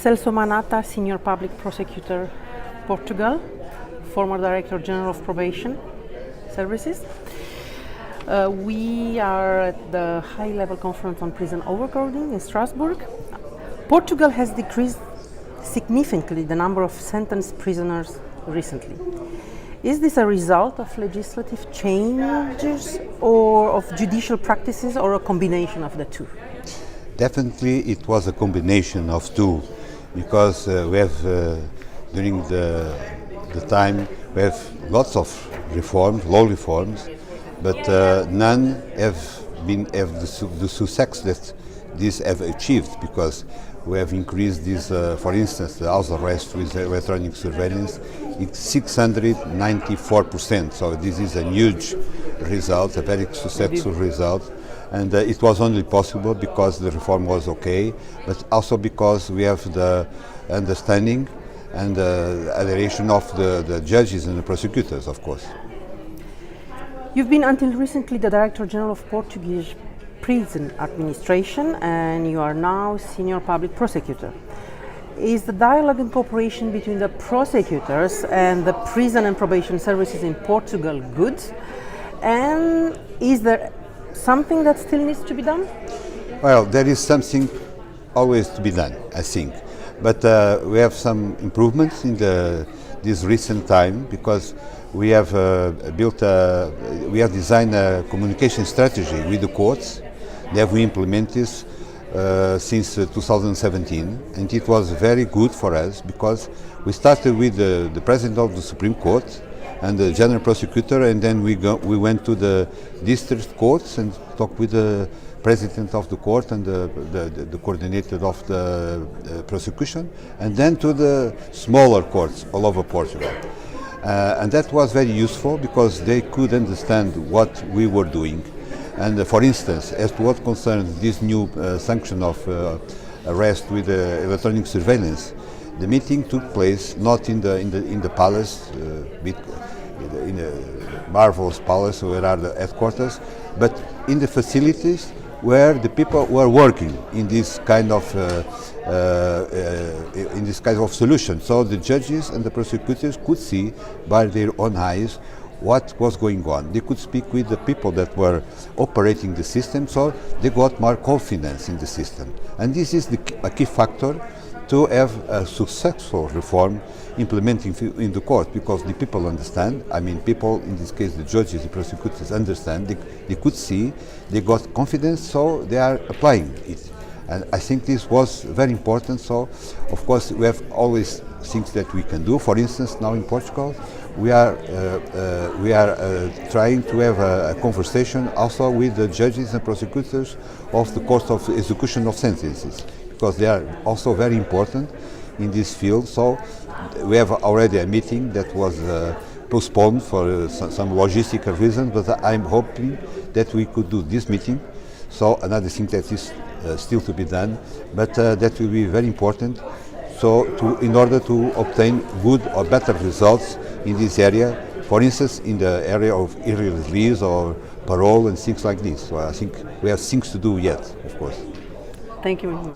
Celso Manata, Senior Public Prosecutor, Portugal, former Director General of Probation Services. We are at the high-level conference on prison overcrowding in Strasbourg. Portugal has decreased significantly the number of sentenced prisoners recently. Is this a result of legislative changes or of judicial practices, or a combination of the two? Definitely it was a combination of two, because we have, during the time, we have lots of reforms, law reforms, but none have the success that these have achieved, because we have increased this, for instance, the house arrest with electronic surveillance, it's 694%. So this is a huge result, a very successful result. And it was only possible because the reform was okay, but also because we have the understanding and the adoration of the judges and the prosecutors, of course. You've been until recently the Director General of Portuguese Prison Administration, and you are now Senior Public Prosecutor. Is the dialogue and cooperation between the prosecutors and the prison and probation services in Portugal good? And is there something that still needs to be done? Well, there is something always to be done, I think. But we have some improvements in this recent time, because we have we have designed a communication strategy with the courts that we implement this since 2017, and it was very good for us, because we started with the President of the Supreme Court and the General Prosecutor, and then we went to the district courts and talked with the President of the court and the coordinator of the prosecution, and then to the smaller courts all over Portugal. And that was very useful, because they could understand what we were doing. And for instance, as to what concerns this new sanction of arrest with electronic surveillance, the meeting took place not in the palace, in the marvelous palace where are the headquarters, but in the facilities where the people were working in this kind of solution. So the judges and the prosecutors could see by their own eyes what was going on. They could speak with the people that were operating the system, so they got more confidence in the system. And this is a key factor to have a successful reform implementing in the court, because the people understand. I mean, people, in this case the judges, the prosecutors, understand, they could see, they got confidence, so they are applying it. And I think this was very important. So of course we have always things that we can do. For instance, now in Portugal we are trying to have a conversation also with the judges and prosecutors of the court of execution of sentences, because they are also very important in this field. So we have already a meeting that was postponed for some logistical reasons, but I'm hoping that we could do this meeting. So another thing that is still to be done, but that will be very important. So in order to obtain good or better results in this area, for instance, in the area of early release or parole and things like this. So I think we have things to do yet, of course. Thank you.